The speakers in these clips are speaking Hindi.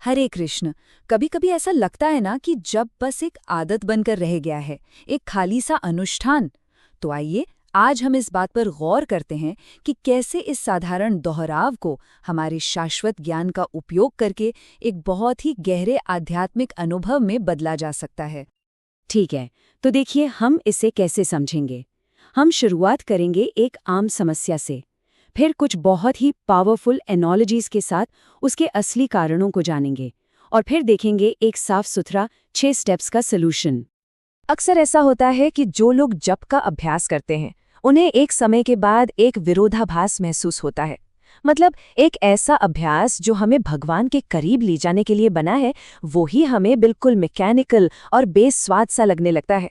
हरे कृष्ण। कभी कभी ऐसा लगता है ना कि जब बस एक आदत बनकर रह गया है, एक खाली सा अनुष्ठान। तो आइए आज हम इस बात पर गौर करते हैं कि कैसे इस साधारण दोहराव को हमारे शाश्वत ज्ञान का उपयोग करके एक बहुत ही गहरे आध्यात्मिक अनुभव में बदला जा सकता है। ठीक है, तो देखिए हम इसे कैसे समझेंगे। हम शुरुआत करेंगे एक आम समस्या से, फिर कुछ बहुत ही पावरफुल एनोलॉजीज के साथ उसके असली कारणों को जानेंगे, और फिर देखेंगे एक साफ सुथरा 6 स्टेप्स का सलूशन। अक्सर ऐसा होता है कि जो लोग जप का अभ्यास करते हैं उन्हें एक समय के बाद एक विरोधाभास महसूस होता है। मतलब एक ऐसा अभ्यास जो हमें भगवान के करीब ले जाने के लिए बना है, वो ही हमें बिल्कुल मैकेनिकल और बेस्वाद सा लगने लगता है।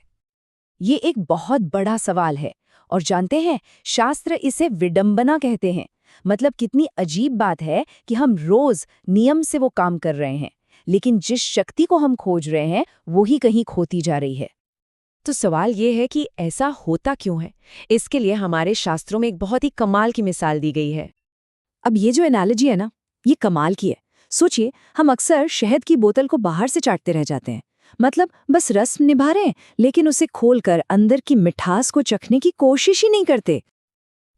ये एक बहुत बड़ा सवाल है, और जानते हैं शास्त्र इसे विडंबना कहते हैं। मतलब कितनी अजीब बात है कि हम रोज नियम से वो काम कर रहे हैं, लेकिन जिस शक्ति को हम खोज रहे हैं वो ही कहीं खोती जा रही है। तो सवाल ये है कि ऐसा होता क्यों है। इसके लिए हमारे शास्त्रों में एक बहुत ही कमाल की मिसाल दी गई है। अब ये जो एनालॉजी है ना, ये कमाल की है। सोचिए, हम अक्सर शहद की बोतल को बाहर से चाटते रह जाते हैं। मतलब बस रस निभा रहे हैं, लेकिन उसे खोलकर अंदर की मिठास को चखने की कोशिश ही नहीं करते।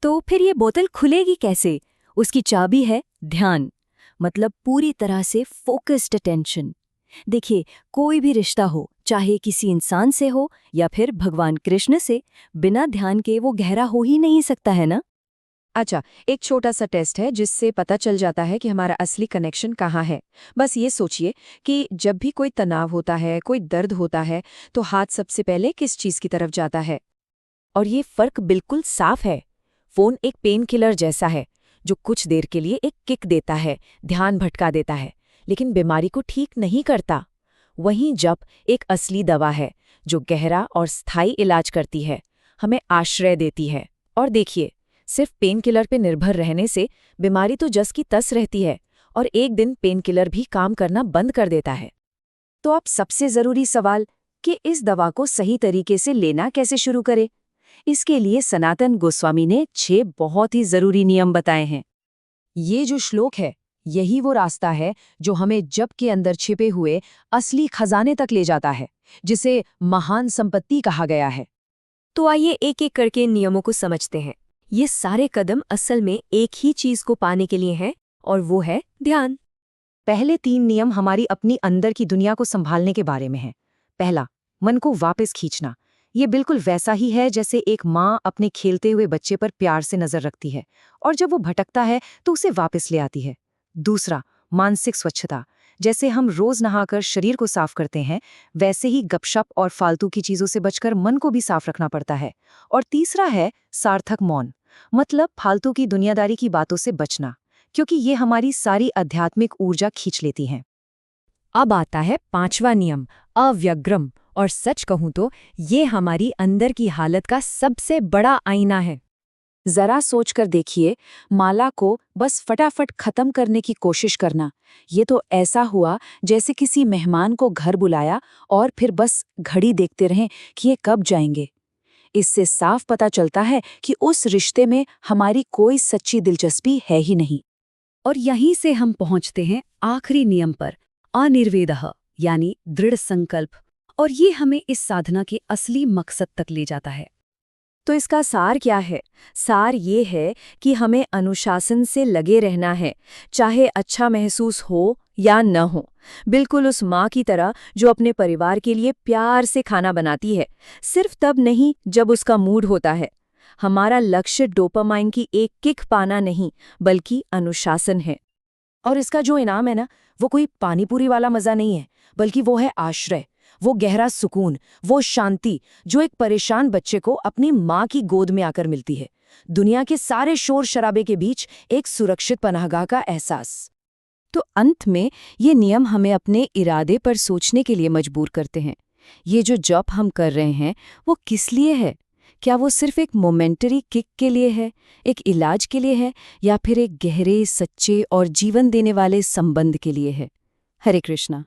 तो फिर ये बोतल खुलेगी कैसे? उसकी चाबी है ध्यान। मतलब पूरी तरह से फोकस्ड अटेंशन। देखिए, कोई भी रिश्ता हो, चाहे किसी इंसान से हो या फिर भगवान कृष्ण से, बिना ध्यान के वो गहरा हो ही नहीं सकता, है ना? अच्छा, एक छोटा सा टेस्ट है जिससे पता चल जाता है कि हमारा असली कनेक्शन कहाँ है। बस ये सोचिए कि जब भी कोई तनाव होता है, कोई दर्द होता है, तो हाथ सबसे पहले किस चीज़ की तरफ जाता है? और ये फर्क बिल्कुल साफ है। फोन एक पेन किलर जैसा है, जो कुछ देर के लिए एक किक देता है, ध्यान भटका देता है, लेकिन बीमारी को ठीक नहीं करता। वहीं जप एक असली दवा है, जो गहरा और स्थायी इलाज करती है, हमें आश्रय देती है। और देखिए, सिर्फ पेन किलर पे निर्भर रहने से बीमारी तो जस की तस रहती है, और एक दिन पेन किलर भी काम करना बंद कर देता है। तो अब सबसे जरूरी सवाल कि इस दवा को सही तरीके से लेना कैसे शुरू करें। इसके लिए सनातन गोस्वामी ने 6 बहुत ही जरूरी नियम बताए हैं। ये जो श्लोक है, यही वो रास्ता है जो हमें जप के अंदर छिपे हुए असली खजाने तक ले जाता है, जिसे महान संपत्ति कहा गया है। तो आइए एक एक करके इन नियमों को समझते हैं। ये सारे कदम असल में एक ही चीज को पाने के लिए हैं, और वो है ध्यान। पहले 3 नियम हमारी अपनी अंदर की दुनिया को संभालने के बारे में हैं। पहला, मन को वापस खींचना। ये बिल्कुल वैसा ही है जैसे एक माँ अपने खेलते हुए बच्चे पर प्यार से नजर रखती है, और जब वो भटकता है तो उसे वापस ले आती है। दूसरा, मानसिक स्वच्छता। जैसे हम रोज नहाकर शरीर को साफ करते हैं, वैसे ही गपशप और फालतू की चीजों से बचकर मन को भी साफ रखना पड़ता है। और तीसरा है सार्थक मौन। मतलब फालतू की दुनियादारी की बातों से बचना, क्योंकि ये हमारी सारी आध्यात्मिक ऊर्जा खींच लेती हैं। अब आता है 5वां नियम, अव्यग्रम। और सच कहूं तो ये हमारी अंदर की हालत का सबसे बड़ा आईना है। जरा सोचकर देखिए, माला को बस फटाफट खत्म करने की कोशिश करना, ये तो ऐसा हुआ जैसे किसी मेहमान को घर बुलाया और फिर बस घड़ी देखते रहें कि ये कब जाएंगे। इससे साफ पता चलता है कि उस रिश्ते में हमारी कोई सच्ची दिलचस्पी है ही नहीं। और यहीं से हम पहुंचते हैं आखिरी नियम पर, अनिर्वेदः, यानी दृढ़ संकल्प। और ये हमें इस साधना के असली मकसद तक ले जाता है। तो इसका सार क्या है? सार ये है कि हमें अनुशासन से लगे रहना है, चाहे अच्छा महसूस हो या न हो। बिल्कुल उस माँ की तरह जो अपने परिवार के लिए प्यार से खाना बनाती है, सिर्फ तब नहीं जब उसका मूड होता है। हमारा लक्ष्य डोपामाइन की एक किक पाना नहीं, बल्कि अनुशासन है। और इसका जो इनाम है ना, वो कोई पानीपुरी वाला मजा नहीं है, बल्कि वो है आश्रय, वो गहरा सुकून, वो शांति जो एक परेशान बच्चे को अपनी माँ की गोद में आकर मिलती है। दुनिया के सारे शोर शराबे के बीच एक सुरक्षित पनाहगाह का एहसास। तो अंत में ये नियम हमें अपने इरादे पर सोचने के लिए मजबूर करते हैं। ये जो जॉब हम कर रहे हैं, वो किस लिए है? क्या वो सिर्फ एक मोमेंटरी किक के लिए है, एक इलाज के लिए है, या फिर एक गहरे, सच्चे और जीवन देने वाले संबंध के लिए है? हरे कृष्णा।